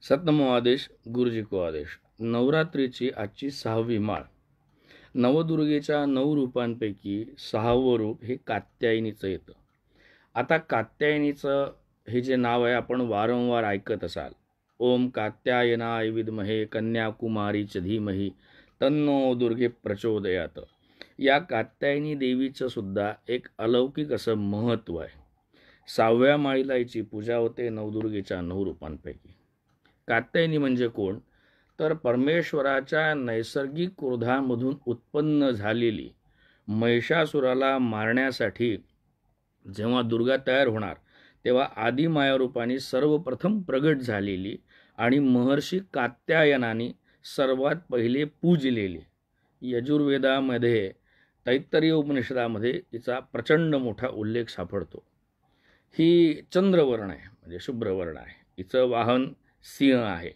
सतनमो आदेश गुरुजी को आदेश. नवरात्रीची आजची 6वी माळ. नवदुर्गेच्या 9 रूपांपैकी 6वं रूप हे कात्यायनीचं येतं. आता कात्यायनीचं हे जे नाव आहे आपण वारंवार ऐकत असाल. ओम कात्यायनाय विद्महे कन्याकुमारीच धीमहि तन्नो दुर्गे प्रचोदयात. या कात्यायनी देवीचं सुद्धा एक अलौकिक असं महत्त्व आहे. 6व्या माळीला हिची पूजा होते नवदुर्गेच्या 9 रूपांपैकी. कात्यायनी म्हणजे कोण? तर परमेश्वराच्या नैसर्गिक क्रोधामधून उत्पन्न झालेली महिषासुराला मारण्यासाठी जेव्हा दुर्गा तयार होणार तेव्हा आदिमाया रूपाने सर्वप्रथम प्रगट झालेली आणि महर्षी कात्यायनाने सर्वात पहिले पूजलेली. यजुर्वेदामध्ये तैत्तरीय उपनिषदामध्ये तिचा प्रचंड मोठा उल्लेख सापडतो. ही चंद्रवर्ण आहे, म्हणजे शुभ्रवर्ण आहे. हिचं वाहन सिंह आहे.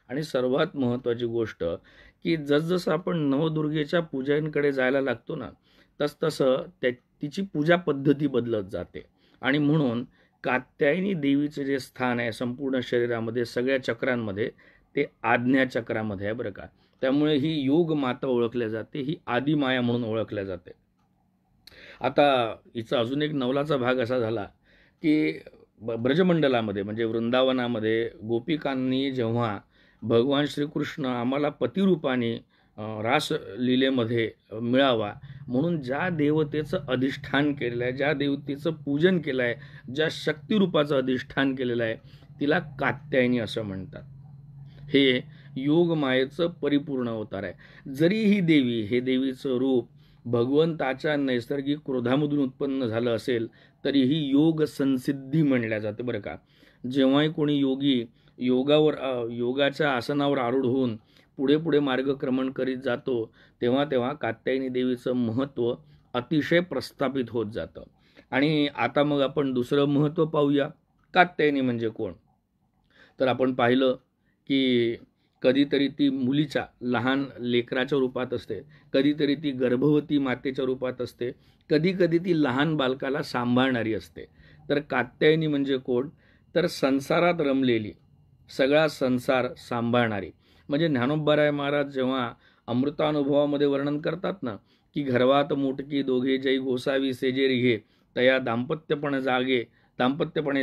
आणि सर्वात महत्त्वाची गोष्ट की जसजसं आपण नवदुर्गेच्या पूजेकडे जायला लागतो ना, तसतसं तिची पूजा पद्धती बदलत जाते. आणि म्हणून कात्यायनी देवीचं जे स्थान आहे संपूर्ण शरीरामध्ये सगळ्या चक्रांमध्ये ते आज्ञा चक्रामध्ये आहे बरं का. त्यामुळे ही योग माता ओळखल्या जाते, ही आदिमाया म्हणून ओळखल्या जाते. आता हिचा अजून एक नवलाचा भाग असा झाला की ब्रजमंडलामध्ये म्हणजे वृंदावनामध्ये गोपिकांनी जेव्हा भगवान श्रीकृष्ण आम्हाला पतिरूपाने रासलीलेमध्ये मिळावा म्हणून ज्या देवतेचं अधिष्ठान केलेलं आहे, ज्या देवतेचं पूजन केलं आहे, ज्या शक्तिरूपाचं अधिष्ठान केलेलं आहे तिला कात्यायनी असं म्हणतात. हे योगमायेचं परिपूर्ण अवतार आहे. जरी ही देवी, हे देवीचं रूप भगवंताच्या नैसर्गिक क्रोधामधून उत्पन्न झालं असेल तरीही योग संसिद्धी म्हणल्या जाते बरं का. जेव्हाही कोणी योगी योगाच्या आसनावर आरूढ होऊन पुढे पुढे मार्गक्रमण करीत जातो तेव्हा कात्यायनी देवीचं महत्त्व अतिशय प्रस्थापित होत जातं. आणि आता मग आपण दुसरं महत्त्व पाहूया. कात्यायनी म्हणजे कोण? तर आपण पाहिलं की कधीतरी ती मुलीच्या लहान लेकराच्या रूपात असते, कधीतरी ती गर्भवती मातेच्या रूपात असते, कधी ती लहान बालकाला सांभाळणारी असते. तर कात्यायनी म्हणजे कोण? तर संसारात रमलेली, सगळा संसार सांभाळणारी. म्हणजे ज्ञानोबाराय महाराज जेव्हा अमृतानुभवामध्ये वर्णन करतात ना की घरवात मोटकी दोघे जै गोसावी सेजे रिघे तया दाम्पत्यपणे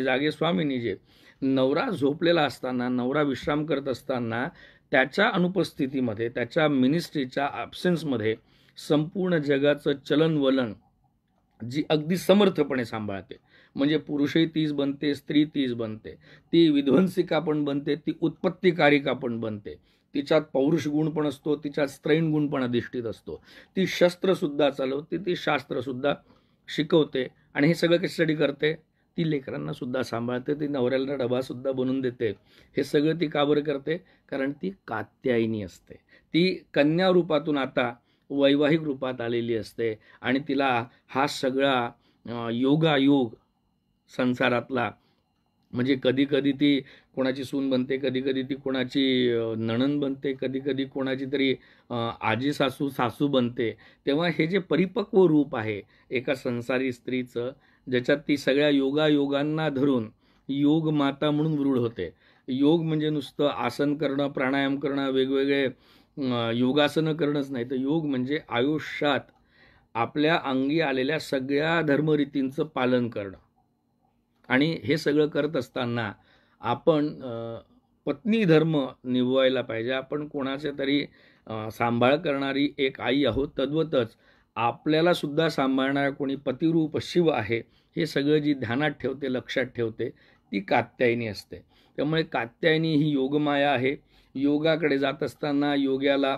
जागे स्वामी निजे. नवरा झोपलेला असताना, नवरा विश्राम करत असताना त्याच्या अनुपस्थितीमध्ये, त्याच्या मिनिस्ट्रीच्या ॲब्सेन्समध्ये संपूर्ण जगाचं चलनवलन जी अगदी समर्थपणे सांभाळते. म्हणजे पुरुषही तीच बनते, स्त्री तीच बनते, ती विध्वंसिका पण बनते, ती उत्पत्तिकारिका पण बनते. तिच्यात पौरुष गुण पण असतो, तिच्यात स्त्रैण गुण पण अधिष्ठित असतो. ती शस्त्रसुद्धा चालवते, ती शास्त्रसुद्धा शिकवते. आणि हे सगळं कशासाठी करते? ती लेकरांना सुद्धा सांभाळते, ती नवऱ्याला डबासुद्धा बनवून देते. हे सगळं ती का बरं करते? कारण ती कात्यायनी असते. ती कन्या रूपातून आता वैवाहिक रूपात आलेली असते आणि तिला हा सगळा योगायोग संसारातला, म्हणजे कधी ती कोणाची सून बनते, कधी ती कोणाची नणंद बनते, कधी कोणाची तरी आजी सासू बनते. तेव्हा हे जे परिपक्व रूप आहे एका संसारी स्त्रीचं, ज्याच्यात ती सगळ्या योगांना धरून योग माता म्हणून वृढ होते. योग म्हणजे नुसतं आसन करणं, प्राणायाम करणं, वेगवेगळे योगासनं करणंच नाही, तर योग म्हणजे आयुष्यात आपल्या अंगी आलेल्या सगळ्या धर्मरीतींचं पालन करणं. आणि हे सगळं करत असताना आपण पत्नी धर्म निभवायला पाहिजे. आपण कोणाचे तरी सांभाळ करणारी एक आई आहोत, तद्वतच आपल्याला सुद्धा सांभाळणारा कोणी पतिरूप शिव आहे. हे सगळं जी ध्यानात ठेवते, लक्षात ठेवते, ती कात्यायनी असते. त्यामुळे कात्यायनी ही योगमाया आहे. योगाकडे जात असताना योग्याला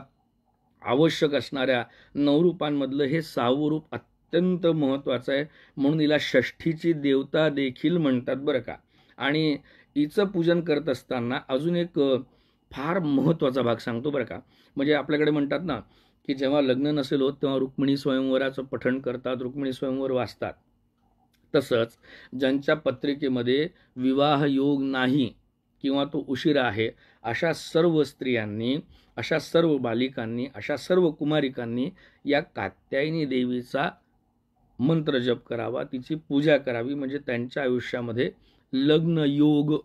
आवश्यक असणाऱ्या 9 रूपांमधलं हे 6वं रूप अत्यंत महत्त्वाचं आहे. म्हणून हिला षष्ठीची देवता देखील म्हणतात बरं का. आणि हिचं पूजन करत असताना अजून एक फार महत्त्वाचा भाग सांगतो बरं का. म्हणजे आपल्याकडे म्हणतात ना की जेव्हा लग्न नसेल होत तेव्हा रुक्मिणी स्वयंवराचं पठण करतात, रुक्मिणी स्वयंवर वाचतात. तसंच ज्यांच्या पत्रिकेमध्ये विवाह योग नाही किंवा तो उशिरा आहे अशा सर्व स्त्रियांनी, अशा सर्व बालिकांनी, अशा सर्व कुमारिकांनी या कात्यायनी देवीचा मंत्र जप करावा, तिची पूजा करावी. म्हणजे त्यांच्या आयुष्यामध्ये लग्न योग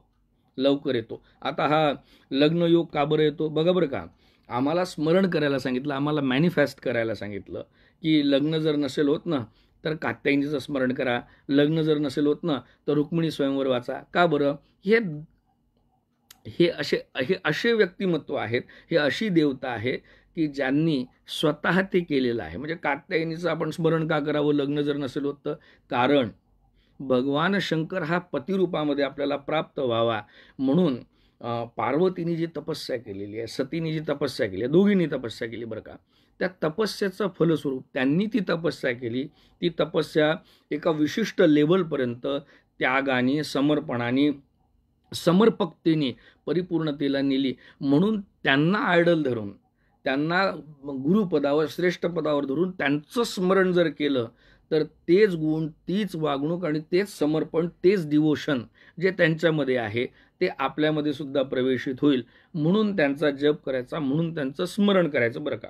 लवकर येतो. आता हा लग्नयोग का बरं येतो बघा बरं का. आम्हाला स्मरण करायला सांगितलं, आम्हाला मॅनिफेस्ट करायला सांगितलं की लग्न जर नसेल होत ना तर कात्यायनीचं स्मरण करा, लग्न जर नसेल होत ना तर रुक्मिणी स्वयंवर वाचा. का बरं? हे हे असे हे असे व्यक्तिमत्व आहेत, हे अशी देवता आहे की ज्यांनी स्वतः ते केलेलं आहे. म्हणजे कात्यायनीचं आपण स्मरण का करावं लग्न जर नसेल होत तर? कारण भगवान शंकर हा पतिरूपामध्ये आपल्याला प्राप्त व्हावा म्हणून पार्वतीने जी तपस्या केलेली आहे, सतीने जी तपस्या केली आहे, दोघींनी तपस्या केली बरं का. त्या तपस्याचं फलस्वरूप त्यांनी ती तपस्या केली. ती तपस्या एका विशिष्ट लेवलपर्यंत त्यागाने, समर्पणाने, समर्पकतेने परिपूर्णतेला नेली. म्हणून त्यांना आयडल धरून, त्यांना गुरुपदावर, श्रेष्ठ पदावर धरून त्यांचं स्मरण जर केलं तर तेच गुण, तीच वागणूक आणि तेच समर्पण, तेच डिवोशन जे त्यांच्यामध्ये आहे ते आपल्यामध्ये सुद्धा प्रवेशित होईल. म्हणून त्यांचा जप करायचा, म्हणून त्यांचं स्मरण करायचं बरं का.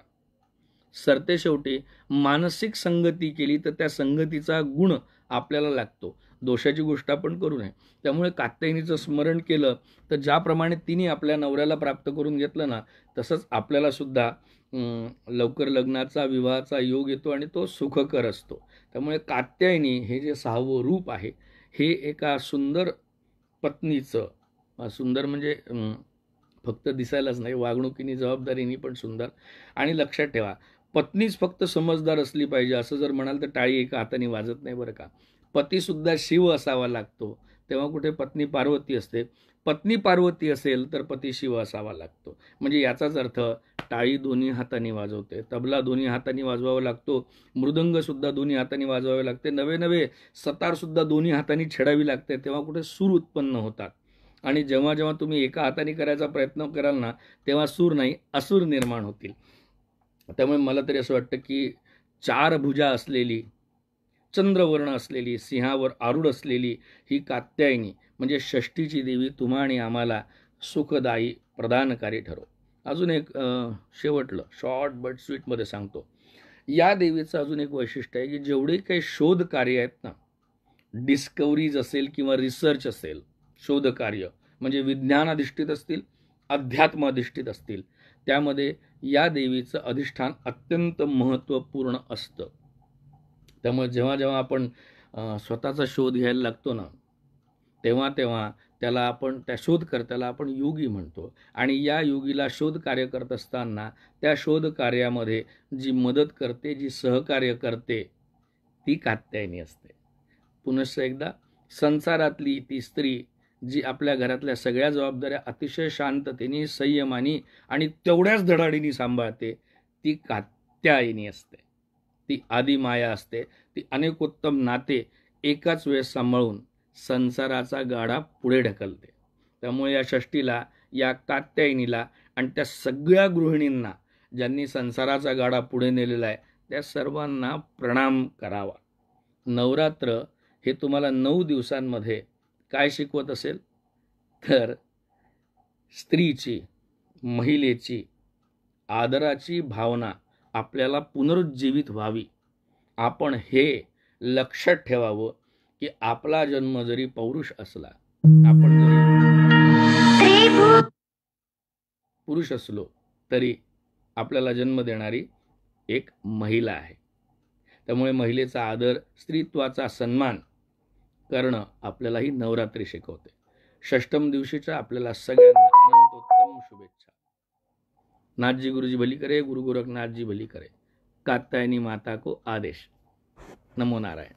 सरते शेवटी मानसिक संगती केली तर त्या संगतीचा गुण आपल्याला लागतो. दोषाची गोष्ट आपण करू नये. त्यामुळे कात्यायनीचं स्मरण केलं तर ज्याप्रमाणे तिने आपल्या नवऱ्याला प्राप्त करून घेतलं ना तसंच आपल्याला सुद्धा लवकर लग्नाचा, विवाहाचा योग येतो आणि तो सुखकर असतो. त्यामुळे कात्यायनी हे जे 6वं रूप आहे हे एका सुंदर पत्नीचं, सुंदर म्हणजे फक्त दिसायलाच नाही, वागणुकीनी, जबाबदारीनी पण सुंदर. आणि लक्षात ठेवा, पत्नीच फक्त समजदार असली पाहिजे असं जर म्हणाल तर टाळी एका हाताने वाजत नाही बरं का. पतीसुद्धा शिव असावा लागतो, तेव्हा कुठे पत्नी पार्वती असते. पत्नी पार्वती असेल तर पती शिव असावा लागतो. म्हणजे याचाच अर्थ टाळी दोन्ही हाताने वाजवते, तबला दोन्ही हाताने वाजवावा लागतो, मृदंगसुद्धा दोन्ही हाताने वाजवावे लागते, नवे नवे सतारसुद्धा दोन्ही हाताने छेडावी लागते, तेव्हा कुठे सूर उत्पन्न होतात. आणि जेव्हा जेव्हा तुम्ही एका हाताने करायचा प्रयत्न कराल ना तेव्हा सूर नाही, असुर निर्माण होतील. त्यामुळे मला तरी असं वाटतं की 4 भुजा असलेली, चंद्रवर्ण असलेली, सिंहावर आरूढ असलेली ही कात्यायनी म्हणजे षष्टीची देवी तुम्हा आणि आम्हाला सुखदायी, प्रदानकारी ठरो. अजून एक शेवटलं शॉर्ट बट स्वीटमध्ये सांगतो. या देवीचं अजून एक वैशिष्ट्य आहे की जेवढे काही शोध कार्य आहेत ना, डिस्कवरीज असेल किंवा रिसर्च असेल, शोधकार्य म्हणजे विज्ञानाधिष्ठित असतील, अध्यात्माधिष्ठित असतील, त्यामध्ये या देवीचं अधिष्ठान अत्यंत महत्त्वपूर्ण असतं. त्यामुळे जेव्हा जेव्हा आपण स्वतःचा शोध घ्यायला लागतो ना तेव्हा तेव्हा त्याला आपण, त्या शोधकर्त्याला आपण योगी म्हणतो. आणि या योगीला शोध कार्य करत असताना त्या शोध कार्यामध्ये जी मदत करते, जी सहकार्य करते ती कात्यायनी असते. पुनश्च एकदा, संसारातली ती स्त्री जी आपल्या घरातल्या सगळ्या जबाबदाऱ्या अतिशय शांततेने, संयमाने आणि तेवढ्याच धडाडीने सांभाळते ती कात्यायनी असते. ती आदिमाया असते. ती अनेकोत्तम नाते एकाच वेळेस सांभाळून संसाराचा गाडा पुढे ढकलते. त्यामुळे या षष्टीला, या कात्यायनीला आणि त्या सगळ्या गृहिणींना ज्यांनी संसाराचा गाडा पुढे नेलेला आहे त्या सर्वांना प्रणाम करावा. नवरात्र हे तुम्हाला 9 दिवसांमध्ये काय शिकवत असेल तर स्त्रीची, महिलेची आदराची भावना आपल्याला पुनरुज्जीवित व्हावी. आपण हे लक्षात ठेवावं की आपला जन्म जरी पौरुष असला, आपण जरी पुरुष असलो तरी आपल्याला जन्म देणारी एक महिला आहे. त्यामुळे महिलेचा आदर, स्त्रीत्वाचा सन्मान करणं आपल्याला ही नवरात्री शिकवते. षष्टम दिवशीच्या आपल्याला सगळ्यांना अनंतोत्तम शुभेच्छा. नाथजी गुरुजी भली करे, गुरु गोरखनाथ जी भली करे. कात्यायनी माता को आदेश. नमो नारायण.